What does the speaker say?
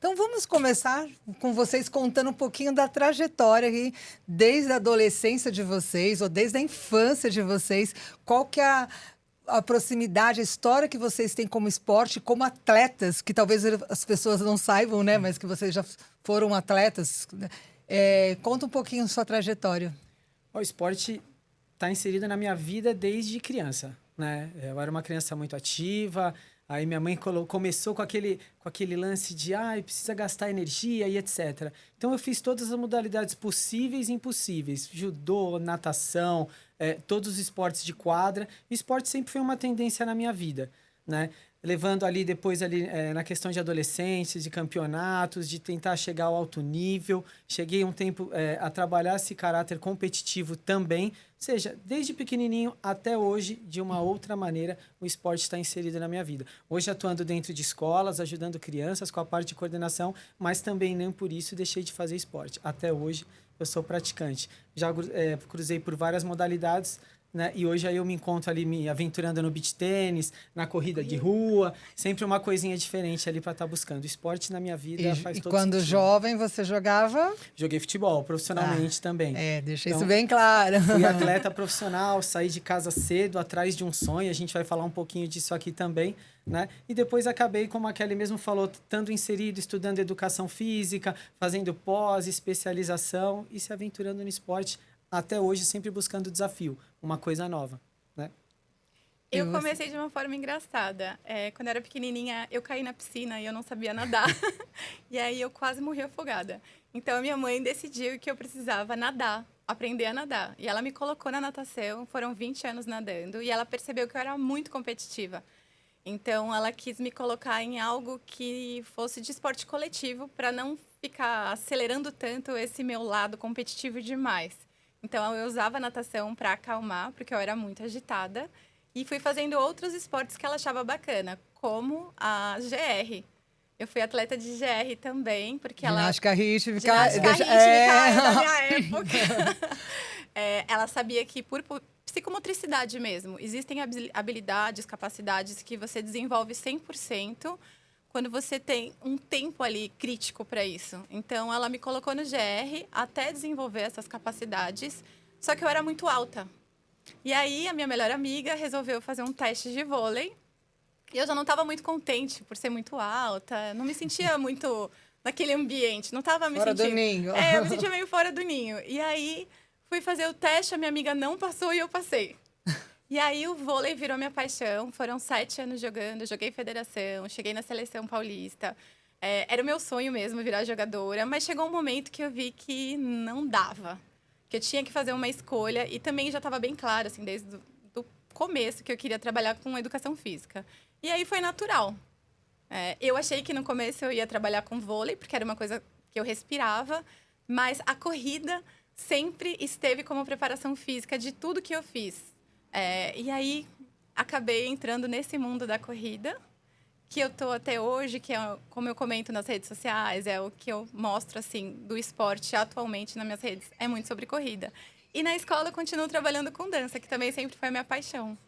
Então vamos começar com vocês contando um pouquinho da trajetória aí, desde a adolescência de vocês, ou desde a infância de vocês, qual que é a proximidade, a história que vocês têm como esporte, como atletas, que talvez as pessoas não saibam, né, mas que vocês já foram atletas. Né? Conta um pouquinho sua trajetória. O esporte está inserido na minha vida desde criança, né? Eu era uma criança muito ativa, aí minha mãe começou com aquele lance de precisa gastar energia e etc. Então eu fiz todas as modalidades possíveis e impossíveis, judô, natação, todos os esportes de quadra. O esporte sempre foi uma tendência na minha vida, né? Levando ali depois na questão de adolescência, de campeonatos, de tentar chegar ao alto nível. Cheguei um tempo a trabalhar esse caráter competitivo também. Ou seja, desde pequenininho até hoje, de uma outra maneira, o esporte está inserido na minha vida. Hoje atuando dentro de escolas, ajudando crianças com a parte de coordenação, mas também nem por isso deixei de fazer esporte. Até hoje eu sou praticante. Já cruzei por várias modalidades, né? E hoje aí eu me encontro ali me aventurando no beach tênis, na corrida de rua, sempre uma coisinha diferente ali para estar buscando. O esporte na minha vida faz todo quando sentido. jovem você jogava? Joguei futebol profissionalmente também. Deixei Então, isso bem claro. Fui atleta profissional, saí de casa cedo, atrás de um sonho. A gente vai falar um pouquinho disso aqui também, né? E depois acabei, como a Kelly mesmo falou, estando inserido, estudando educação física, fazendo pós, especialização e se aventurando no esporte até hoje, sempre buscando desafio, uma coisa nova, né? Eu comecei de uma forma engraçada. Quando eu era pequenininha, eu caí na piscina e eu não sabia nadar. E aí eu quase morri afogada. Então a minha mãe decidiu que eu precisava nadar, aprender a nadar. E ela me colocou na natação, foram 20 anos nadando, e ela percebeu que eu era muito competitiva. Então ela quis me colocar em algo que fosse de esporte coletivo, para não ficar acelerando tanto esse meu lado competitivo demais. Então, eu usava a natação para acalmar, porque eu era muito agitada. E fui fazendo outros esportes que ela achava bacana, como a GR. Eu fui atleta de GR também, porque ela... Ginástica rítmica. Ginástica rítmica, da minha época. Ela sabia que, por psicomotricidade mesmo, existem habilidades, capacidades que você desenvolve 100%, quando você tem um tempo ali crítico para isso. Então, ela me colocou no GR até desenvolver essas capacidades, só que eu era muito alta. E aí, a minha melhor amiga resolveu fazer um teste de vôlei, e eu já não estava muito contente por ser muito alta, não me sentia muito naquele ambiente, não estava me sentindo... Fora do ninho. Eu me sentia meio fora do ninho. E aí, fui fazer o teste, a minha amiga não passou e eu passei. E aí o vôlei virou minha paixão, foram 7 anos jogando, joguei federação, cheguei na seleção paulista. Era o meu sonho mesmo virar jogadora, mas chegou um momento que eu vi que não dava, que eu tinha que fazer uma escolha e também já estava bem claro, assim, desde o começo, que eu queria trabalhar com educação física. E aí foi natural. Eu achei que no começo eu ia trabalhar com vôlei, porque era uma coisa que eu respirava, mas a corrida sempre esteve como preparação física de tudo que eu fiz. E aí, acabei entrando nesse mundo da corrida, que eu tô até hoje, que é, como eu comento nas redes sociais, é o que eu mostro, assim, do esporte atualmente nas minhas redes. É muito sobre corrida. E na escola, eu continuo trabalhando com dança, que também sempre foi a minha paixão.